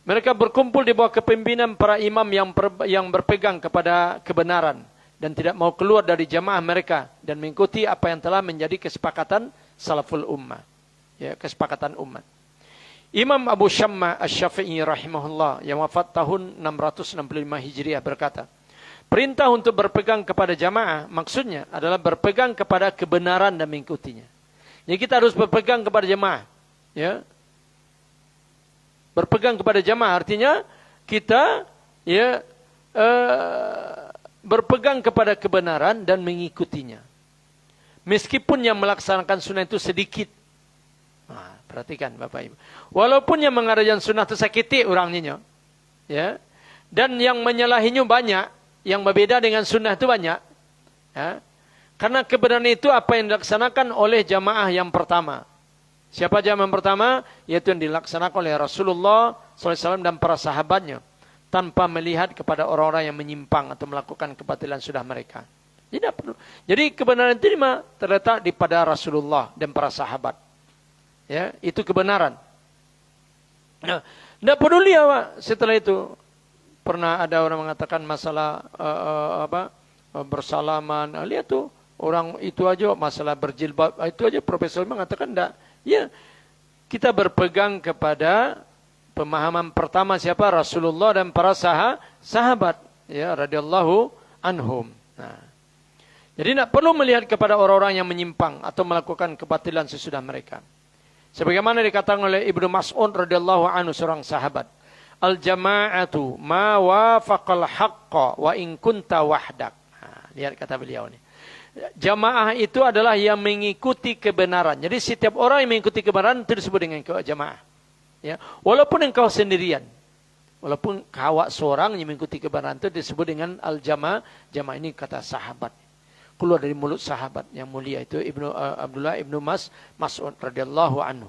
[SPEAKER 1] Mereka berkumpul di bawah kepemimpinan para imam yang berpegang kepada kebenaran dan tidak mau keluar dari jamaah mereka dan mengikuti apa yang telah menjadi kesepakatan salaful ummah. Ya, kesepakatan umat. Imam Abu Syamma Asy-Syafi'i rahimahullah yang wafat tahun 665 Hijriah berkata, perintah untuk berpegang kepada jamaah maksudnya adalah berpegang kepada kebenaran dan mengikutinya. Jadi kita harus berpegang kepada jamaah. Ya. Berpegang kepada jamaah artinya kita ya berpegang kepada kebenaran dan mengikutinya. Meskipun yang melaksanakan sunnah itu sedikit. Nah, perhatikan Bapak Ibu. Walaupun yang mengajarkan sunnah itu sakiti orangnya. Ya. Dan yang menyalahinya banyak. Yang berbeda dengan sunnah itu banyak. Ya. Karena kebenaran itu apa yang dilaksanakan oleh jamaah yang pertama. Siapa jamaah yang pertama? Yaitu yang dilaksanakan oleh Rasulullah SAW dan para sahabatnya. Tanpa melihat kepada orang-orang yang menyimpang atau melakukan kebatilan sudah mereka. Tidak perlu. Jadi kebenaran itu terletak di pada Rasulullah dan para sahabat. Ya, itu kebenaran. Nah, tidak peduli ya, setelah itu pernah ada orang mengatakan masalah bersalaman. Lihat tuh. Orang itu aja masalah berjilbab, itu aja profesor mengatakan enggak. Ya, kita berpegang kepada pemahaman pertama siapa? Rasulullah dan para sahabat, ya, radhiyallahu anhum. Nah, jadi tidak perlu melihat kepada orang-orang yang menyimpang atau melakukan kebatilan sesudah mereka. Sebagaimana dikatakan oleh Ibnu Mas'ud radhiyallahu anhu seorang sahabat, al-jama'atu ma wafaqal haqqa wa in kunta wahdak. Nah, lihat kata beliau ini. Jamaah itu adalah yang mengikuti kebenaran. Jadi setiap orang yang mengikuti kebenaran itu disebut dengan jamaah. Ya, walaupun engkau sendirian, walaupun kau seorang yang mengikuti kebenaran itu disebut dengan al-jamaah. Jamaah ini kata sahabat. Keluar dari mulut sahabat yang mulia itu Abdullah ibnu Mas'ud radhiyallahu anhu.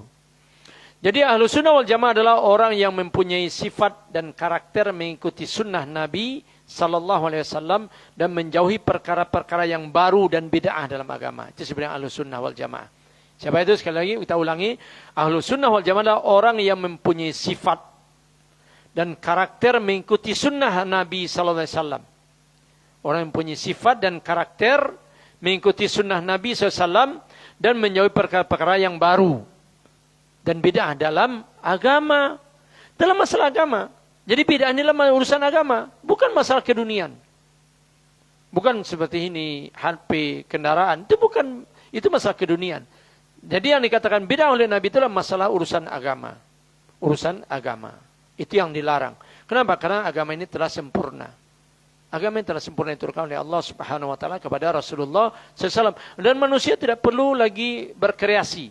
[SPEAKER 1] Jadi ahlu sunnah wal jamaah adalah orang yang mempunyai sifat dan karakter mengikuti sunnah Nabi sallallahu alaihi wasallam dan menjauhi perkara-perkara yang baru dan bid'ah dalam agama. Itu sebenarnya ahlu sunnah wal jamaah. Siapa itu? Sekali lagi kita ulangi. Ahlu sunnah wal jamaah adalah orang yang mempunyai sifat dan karakter mengikuti sunnah Nabi sallallahu alaihi wasallam. Orang yang mempunyai sifat dan karakter mengikuti sunnah Nabi SAW dan menjauhi perkara-perkara yang baru dan bid'ah dalam agama, dalam masalah agama. Jadi bid'ah ini adalah urusan agama, bukan masalah keduniaan. Bukan seperti ini HP, kendaraan, itu bukan, itu masalah keduniaan. Jadi yang dikatakan bid'ah oleh Nabi itu adalah masalah urusan agama. Urusan agama. Itu yang dilarang. Kenapa? Karena agama ini telah sempurna. Agama yang telah sempurna diturunkan oleh Allah Subhanahu wa taala kepada Rasulullah SAW. Dan manusia tidak perlu lagi berkreasi.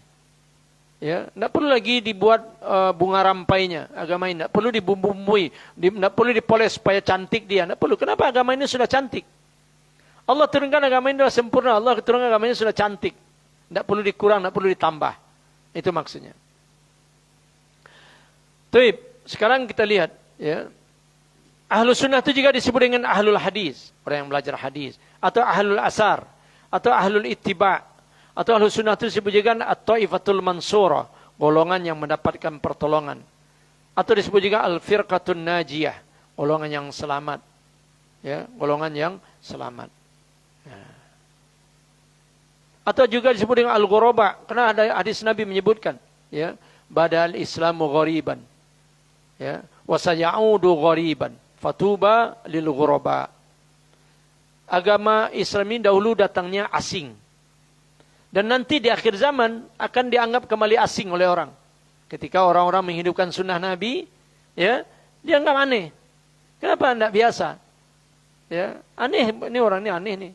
[SPEAKER 1] Ya, tidak perlu lagi dibuat bunga rampainya. Agama ini tidak perlu dibumbui, tidak perlu dipoles supaya cantik dia. Tidak perlu. Kenapa? Agama ini sudah cantik. Allah turunkan agama ini sudah sempurna. Allah turunkan agama ini sudah cantik. Tidak perlu dikurang, tidak perlu ditambah. Itu maksudnya. Taib. Sekarang kita lihat. Ya. Ahlus sunnah itu juga disebut dengan ahlul hadis. Orang yang belajar hadis. Atau ahlul asar. Atau ahlul ittiba'. Atau ahlus sunnah itu disebut juga at-taifatul mansurah. Golongan yang mendapatkan pertolongan. Atau disebut juga al-firqatun najiyah. Golongan yang selamat. Ya, golongan yang selamat. Ya. Atau juga disebut dengan al-ghuraba. Karena ada hadis Nabi menyebutkan. Ya, badal islamu ghariban. Ya, wa sayaudu ghariban. Fatuba lil ghuraba. Agama Islam ini dahulu datangnya asing. Dan nanti di akhir zaman akan dianggap kembali asing oleh orang. Ketika orang-orang menghidupkan sunnah Nabi, ya, dianggap aneh. Kenapa tidak biasa? Ya, aneh, ini orang ini aneh nih.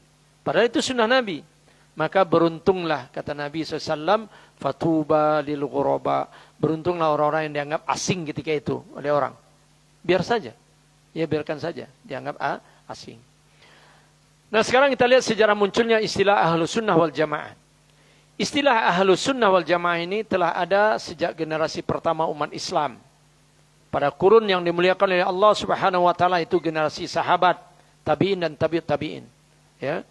[SPEAKER 1] Padahal itu sunnah Nabi. Maka beruntunglah, kata Nabi SAW, fatuba lil ghuraba. Beruntunglah orang-orang yang dianggap asing ketika itu oleh orang. Biar saja. Ya, biarkan saja. Dianggap asing. Nah, sekarang kita lihat sejarah munculnya istilah ahlus sunnah wal jamaah. Istilah ahlus sunnah wal jamaah ini telah ada sejak generasi pertama umat Islam. Pada kurun yang dimuliakan oleh Allah Subhanahu wa taala itu generasi sahabat, tabi'in dan tabi'ut tabi'in. Ya.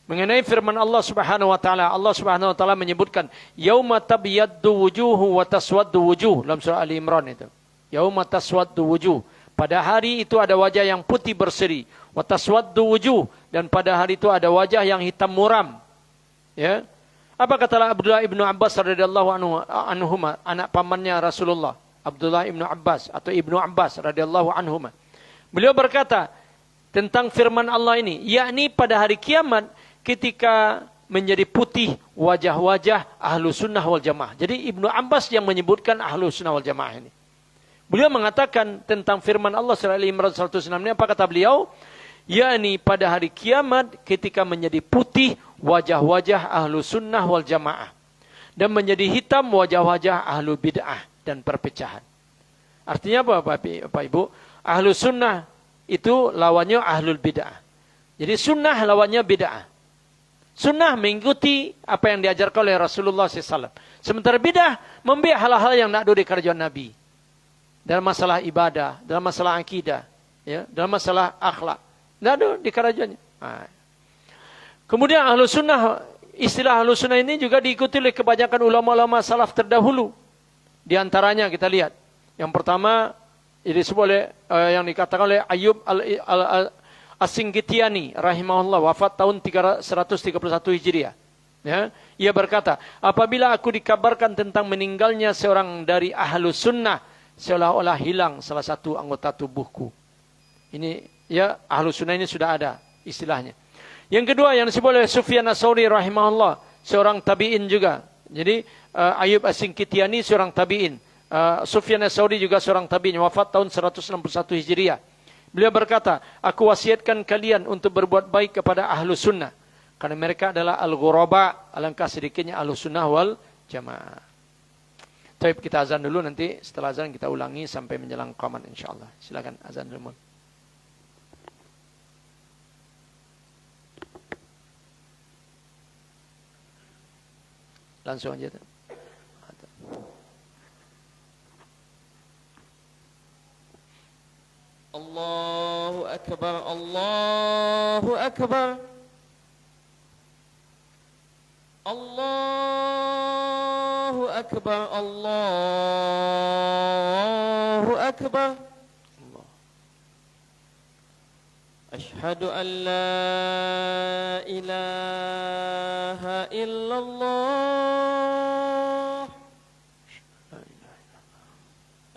[SPEAKER 1] Mengenai firman Allah Subhanahu wa taala, Allah Subhanahu wa taala menyebutkan yauma tabyaddu wujuhu wa taswaddu wujuh dalam surah Ali Imran itu. Yauma taswaddu wujuh. Pada hari itu ada wajah yang putih berseri, wa taswaddu wujuh, dan pada hari itu ada wajah yang hitam muram. Ya. Apa kata Abdullah ibnu Abbas radhiyallahu anhuma, anak pamannya Rasulullah, Abdullah ibnu Abbas atau ibnu Abbas radhiyallahu anhuma. Beliau berkata tentang firman Allah ini, yakni pada hari kiamat ketika menjadi putih wajah-wajah ahlu sunnah wal jamaah. Jadi Ibnu Abbas yang menyebutkan ahlu sunnah wal jamaah ini. Beliau mengatakan tentang firman Allah surah Al-Imran 106 ini, apa kata beliau? Yakni pada hari kiamat ketika menjadi putih wajah-wajah ahlu sunnah wal jamaah. Dan menjadi hitam wajah-wajah ahlu bid'ah dan perpecahan. Artinya apa Bapak Ibu? Ahlu sunnah itu lawannya ahlul bid'ah. Jadi sunnah lawannya bid'ah. Sunnah mengikuti apa yang diajarkan oleh Rasulullah SAW. Sementara bid'ah membiak hal-hal yang tidak ada di kerajaan Nabi. Dalam masalah ibadah, dalam masalah akidah, ya, dalam masalah akhlak. Tidak ada di kerajaannya. Nah. Kemudian ahlu sunnah, istilah ahlu sunnah ini juga diikuti oleh kebanyakan ulama-ulama salaf terdahulu. Di antaranya kita lihat. Yang pertama, ini disebut oleh, yang dikatakan oleh Ayyub As-Singkitiani rahimahullah, wafat tahun 131 Hijriah. Ya, ia berkata, apabila aku dikabarkan tentang meninggalnya seorang dari ahlu sunnah, seolah-olah hilang salah satu anggota tubuhku. Ini, ya, ahlu sunnah ini sudah ada istilahnya. Yang kedua yang disebut oleh Sufyan Ats-Tsauri rahimahullah, seorang tabi'in juga. Jadi Ayyub As-Singkitiani seorang tabi'in. Sufyan Ats-Tsauri juga seorang tabi'in, wafat tahun 161 Hijriah. Beliau berkata, aku wasiatkan kalian untuk berbuat baik kepada ahlu sunnah. Karena mereka adalah al-ghuraba, alangkah sedikitnya Ahlussunnah wal Jamaah. Baik, kita azan dulu, nanti setelah azan kita ulangi sampai menjelang qamat insyaallah. Silakan azan dulu. Langsung aja.
[SPEAKER 2] Allahu akbar, Allahu akbar. Allahu akbar, Allahu akbar. Ashhadu an la ilaha illallah.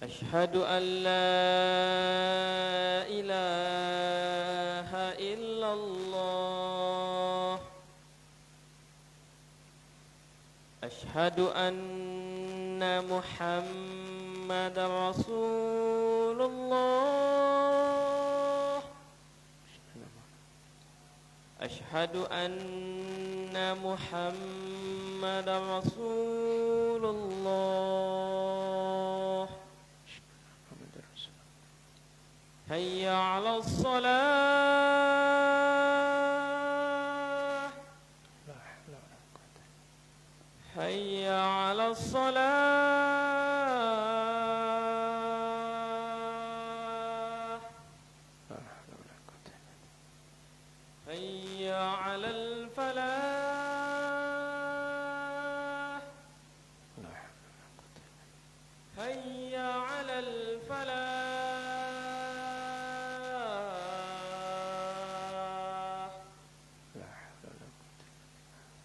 [SPEAKER 2] Ashhadu an la ilaha illallah. Ashhadu anna Muhammadar Rasulullah. Ashhadu anna Muhammadar Rasulullah. Hayya 'alas shalah. Hayya 'alas shalah. Hayya 'alal falah. Hayya 'alal falah.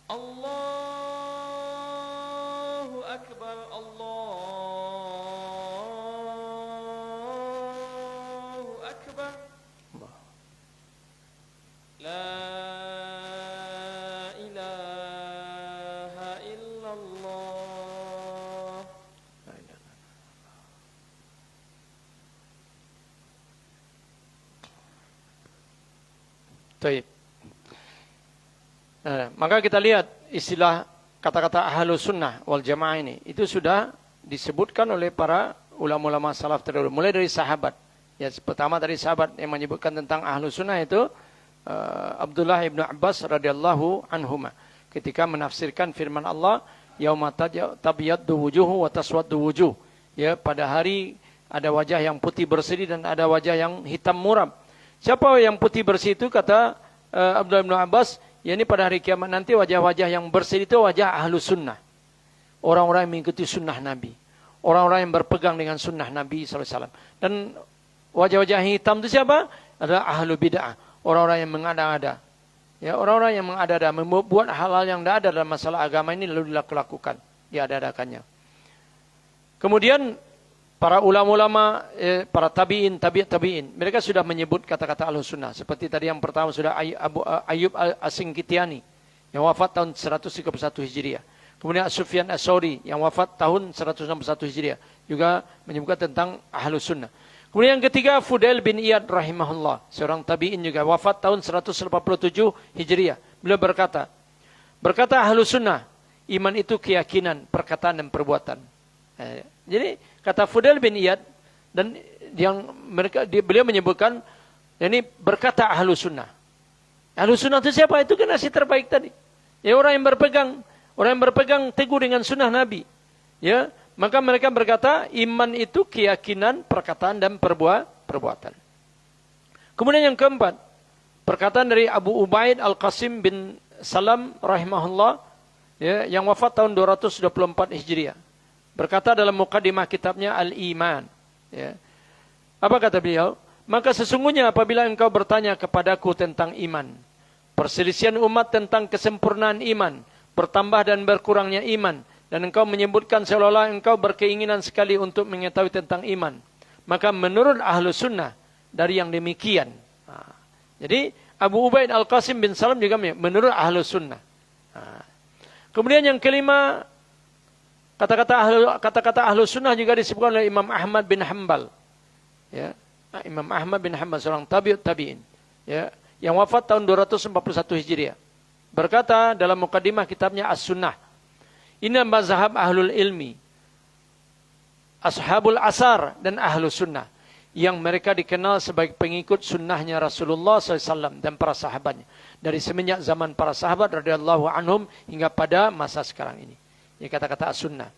[SPEAKER 2] Allahu akbar, Allahu akbar. La ilaha illallah.
[SPEAKER 1] Baik. Maka kita lihat istilah kata-kata Ahlus Sunnah wal Jamaah ini itu sudah disebutkan oleh para ulama-ulama salaf terdahulu, mulai dari sahabat. Ya, pertama dari sahabat yang menyebutkan tentang Ahlus Sunnah itu Abdullah ibnu Abbas radhiyallahu anhuma ketika menafsirkan firman Allah, yauma tabyaddu wujuhu wa taswaddu wujuh. Ya, pada hari ada wajah yang putih berseri dan ada wajah yang hitam muram. Siapa yang putih bersih itu, kata Abdullah ibnu Abbas, yakni pada hari kiamat nanti wajah-wajah yang bersih itu wajah Ahlus Sunnah. Orang-orang yang mengikuti sunnah Nabi. Orang-orang yang berpegang dengan sunnah Nabi SAW. Dan wajah-wajah hitam itu siapa? Adalah Ahlu Bid'ah. Orang-orang yang mengada-ada. Ya, orang-orang yang mengada-ada, membuat hal-hal yang tidak ada dalam masalah agama ini lalu dilakukan. Diada-adakannya. Kemudian para ulama-ulama, para tabi'in, tabi'in, mereka sudah menyebut kata-kata Ahlus Sunnah. Seperti tadi yang pertama sudah Ayyub As-Singkitiani yang wafat tahun 131 Hijriah. Kemudian Sufyan As-Sauri yang wafat tahun 161 Hijriah juga menyebutkan tentang Ahlus Sunnah. Kemudian yang ketiga Fudail bin Iyad rahimahullah, seorang tabi'in juga wafat tahun 187 Hijriah. Beliau berkata Ahlus Sunnah, iman itu keyakinan, perkataan dan perbuatan. Jadi kata Fudail bin Iyad, dan yang beliau menyebutkan ini berkata Ahlus Sunnah. Ahlus Sunnah itu siapa? Itu generasi terbaik tadi. Ya, orang yang berpegang teguh dengan sunnah Nabi. Ya, maka mereka berkata iman itu keyakinan, perkataan dan perbuatan. Kemudian yang keempat, perkataan dari Abu Ubaid Al-Qasim bin Salam rahimahullah, ya, yang wafat tahun 224 Hijriah. Berkata dalam mukadimah kitabnya Al-Iman. Ya. Apa kata beliau? Maka sesungguhnya apabila engkau bertanya kepadaku tentang iman, perselisihan umat tentang kesempurnaan iman, bertambah dan berkurangnya iman, dan engkau menyebutkan seolah-olah engkau berkeinginan sekali untuk mengetahui tentang iman, maka menurut Ahlus Sunnah dari yang demikian. Jadi Abu Ubaid Al-Qasim bin Salam juga menurut Ahlus Sunnah. Kemudian yang kelima, kata-kata Ahlus Sunnah juga disebutkan oleh Imam Ahmad bin Hanbal. Ya, Imam Ahmad bin Hanbal seorang tabi'in, ya, yang wafat tahun 241 Hijriah. berkata dalam mukaddimah kitabnya As-Sunnah, ini mazhab ahlul ilmi, ashabul asar dan ahlus sunnah, yang mereka dikenal sebagai pengikut sunnahnya Rasulullah SAW dan para sahabatnya. Dari semenjak zaman para sahabat radhiyallahu anhum hingga pada masa sekarang ini. Ini kata-kata as-sunnah.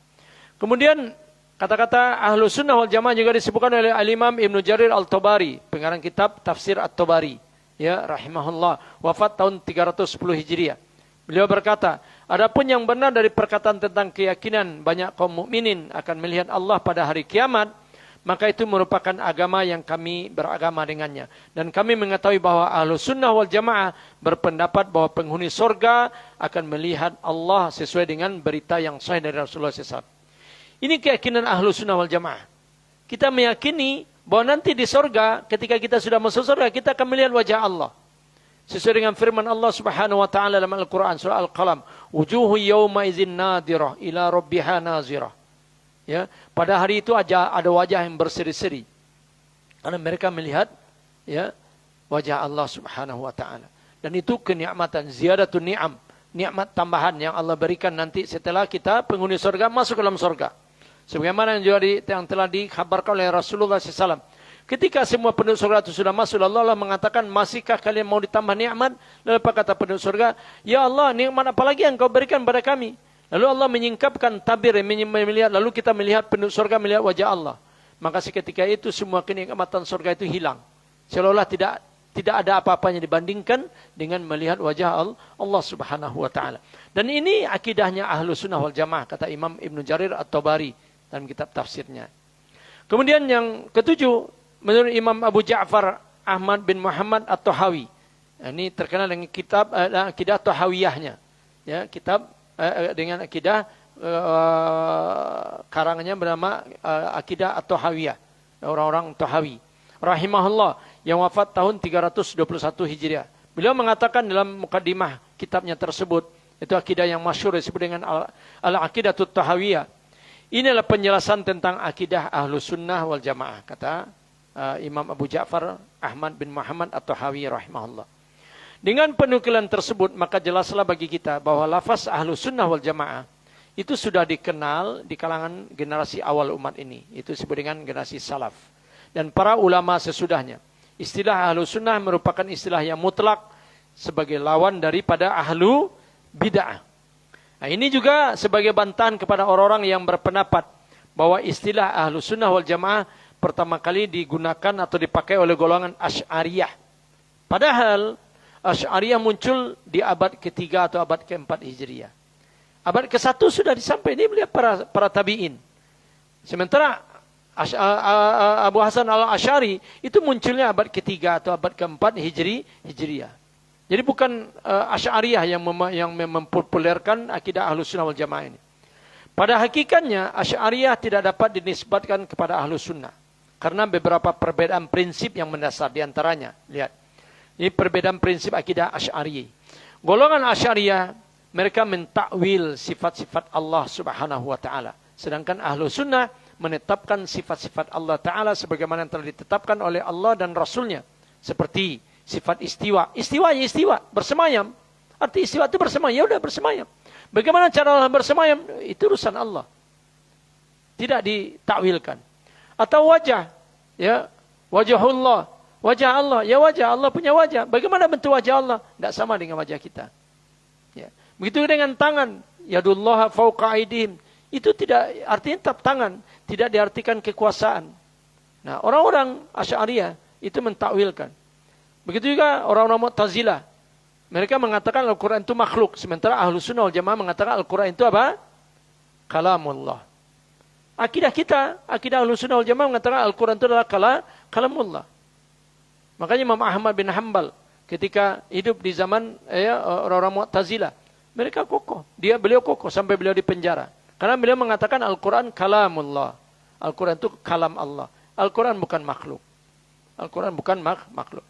[SPEAKER 1] Kemudian kata-kata ahlu sunnah wal jamaah juga disebutkan oleh al-imam Ibnu Jarir al-Tabari, pengarang kitab Tafsir At-Tabari. Ya, rahimahullah. Wafat tahun 310 Hijriah. Beliau berkata, adapun yang benar dari perkataan tentang keyakinan banyak kaum mukminin akan melihat Allah pada hari kiamat, maka itu merupakan agama yang kami beragama dengannya. Dan kami mengetahui bahwa ahlu sunnah wal jamaah berpendapat bahwa penghuni sorga akan melihat Allah sesuai dengan berita yang sahih dari Rasulullah SAW. Ini keyakinan ahlu sunnah wal jamaah. Kita meyakini bahwa nanti di sorga, ketika kita sudah masuk sorga, kita akan melihat wajah Allah. Sesuai dengan firman Allah Subhanahu wa taala dalam Al-Qur'an surah Al-Qalam, wujuhu yawma idzin nadirah ila rabbiha nazirah. Ya, pada hari itu ada wajah yang berseri-seri. Karena mereka melihat ya wajah Allah Subhanahu wa taala. Dan itu kenikmatan, ziyadatun ni'am, nikmat tambahan yang Allah berikan nanti setelah kita penghuni surga masuk ke dalam surga. Sebagaimana yang telah dikhabarkan oleh Rasulullah SAW. Ketika semua penduduk surga itu sudah masuk, Allah mengatakan, masihkah kalian mau ditambah nikmat? Lalu apa kata penduduk surga? Ya Allah, nikmat apa lagi yang kau berikan pada kami? Lalu Allah menyingkapkan tabir, melihat, lalu kita melihat penduduk surga melihat wajah Allah. Maka seketika itu semua kenikmatan surga itu hilang. Seolah-olah tidak ada apa-apanya dibandingkan dengan melihat wajah Allah Subhanahu wa taala. Dan ini akidahnya ahlu sunnah wal jamaah, kata Imam Ibnu Jarir At-Tabari dalam kitab tafsirnya. Kemudian yang ketujuh, menurut Imam Abu Ja'far Ahmad bin Muhammad At-Tahawi. Ini terkenal dengan kitab akidah Tahawiyahnya. Ya, kitab dengan akidah karangannya bernama akidah At-Tahawiyah, orang-orang Tahawi rahimahullah, yang wafat tahun 321 Hijriah. Beliau mengatakan dalam mukaddimah kitabnya tersebut, itu akidah yang masyhur disebut dengan Al-Aqidatut Tahawiyah. Inilah penjelasan tentang akidah Ahlus Sunnah wal Jamaah, kata Imam Abu Ja'far Ahmad bin Muhammad At-Tahawi rahimahullah. Dengan penukilan tersebut, maka jelaslah bagi kita bahwa lafaz Ahlus Sunnah wal Jamaah itu sudah dikenal di kalangan generasi awal umat ini. Itu disebut dengan generasi salaf. Dan para ulama sesudahnya. Istilah Ahlus Sunnah merupakan istilah yang mutlak sebagai lawan daripada Ahlu Bid'ah. Nah, ini juga sebagai bantahan kepada orang-orang yang berpendapat bahwa istilah Ahlus Sunnah wal Jamaah pertama kali digunakan atau dipakai oleh golongan Asy'ariyah. Padahal Asy'ariyah muncul di abad ketiga atau abad keempat Hijriah. Abad ke-1 sudah disampaikan, ini melihat para tabi'in. Sementara Abu Hasan al-Asy'ari itu munculnya abad ketiga atau abad keempat Hijriah. Jadi bukan Asy'ariyah yang mempopulerkan akidah Ahlus Sunnah wal Jamaah ini. Pada hakikatnya Asy'ariyah tidak dapat dinisbatkan kepada Ahlus Sunnah karena beberapa perbedaan prinsip yang mendasar di antaranya. Lihat. Ini perbedaan prinsip akidah Asy'ariyah. Golongan Asy'ariyah mereka mentakwil sifat-sifat Allah Subhanahu wa taala. Sedangkan Ahlus Sunnah menetapkan sifat-sifat Allah taala sebagaimana yang telah ditetapkan oleh Allah dan Rasulnya. Seperti sifat istiwa. Istiwa ya istiwa, bersemayam. Arti istiwa itu bersemayam, ya udah bersemayam. Bagaimana cara Allah bersemayam? Itu urusan Allah. Tidak ditakwilkan. Atau wajah, ya, wajahullah. Wajah Allah, ya wajah Allah punya wajah. Bagaimana bentuk wajah Allah? Tidak sama dengan wajah kita. Ya. Begitu dengan tangan, yadullaha fauqa aidihim. Itu tidak artinya tap tangan, tidak diartikan kekuasaan. Nah, orang-orang Asy'ariyah itu mentakwilkan. Begitu juga orang-orang Mu'tazilah. Mereka mengatakan Al-Quran itu makhluk. Sementara Ahlus Sunnah wal Jamaah mengatakan Al-Quran itu apa? Kalamullah. Akidah kita, akidah Ahlus Sunnah wal Jamaah mengatakan Al-Quran itu adalah kalamullah. Makanya Imam Ahmad bin Hanbal ketika hidup di zaman orang-orang Mu'tazilah, mereka kokoh. Beliau kokoh sampai beliau dipenjara. Karena beliau mengatakan Al-Quran kalamullah. Al-Quran itu kalam Allah. Al-Quran bukan makhluk. Al-Quran bukan makhluk.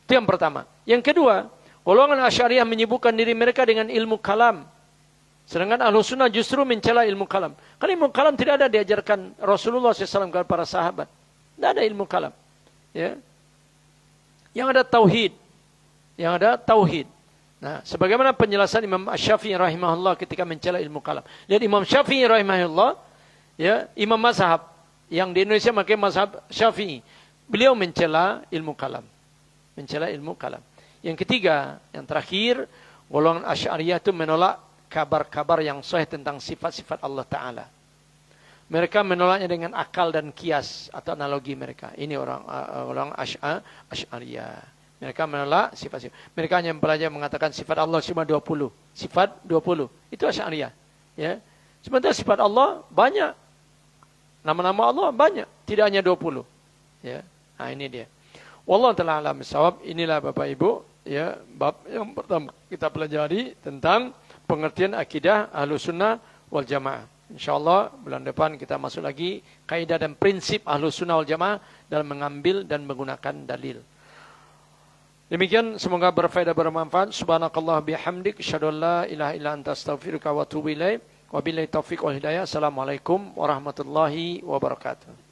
[SPEAKER 1] Itu yang pertama. Yang kedua, golongan Asy'ariyah menyibukkan diri mereka dengan ilmu kalam. Sedangkan Ahlus Sunnah justru mencela ilmu kalam. Karena ilmu kalam tidak ada diajarkan Rasulullah SAW kepada para sahabat. Tidak ada ilmu kalam. Ya. Yang ada tauhid. Yang ada tauhid. Nah, sebagaimana penjelasan Imam Syafi'i rahimahullah ketika mencela ilmu kalam. Lihat Imam Syafi'i rahimahullah, ya, imam mazhab yang di Indonesia pakai mazhab Syafi'i. Beliau mencela ilmu kalam. Mencela ilmu kalam. Yang ketiga, yang terakhir, golongan Asy'ariyah itu menolak kabar-kabar yang sahih tentang sifat-sifat Allah Ta'ala. Mereka menolaknya dengan akal dan kias atau analogi mereka. Ini orang Asy'ariyah. Mereka menolak sifat-sifat. Mereka hanya mempelajari mengatakan sifat Allah cuma 20. Sifat 20. Itu Asy'ariyah. Ya. Sementara sifat Allah banyak. Nama-nama Allah banyak. Tidak hanya 20. Ya. Nah, ini dia. Wallahu ta'ala a'lam bissawab. Inilah Bapak Ibu, ya, bab yang pertama kita pelajari tentang pengertian akidah Ahlussunnah wal Jamaah. InsyaAllah bulan depan kita masuk lagi kaidah dan prinsip Ahlussunnah wal Jamaah dalam mengambil dan menggunakan dalil. Demikian, semoga berfaedah bermanfaat. Subhanakallah bihamdik, asyhadu an la ilaha illa anta astaghfiruka wa atubu ilaik. Wabillahi taufiq wal hidayah. Assalamualaikum warahmatullahi wabarakatuh.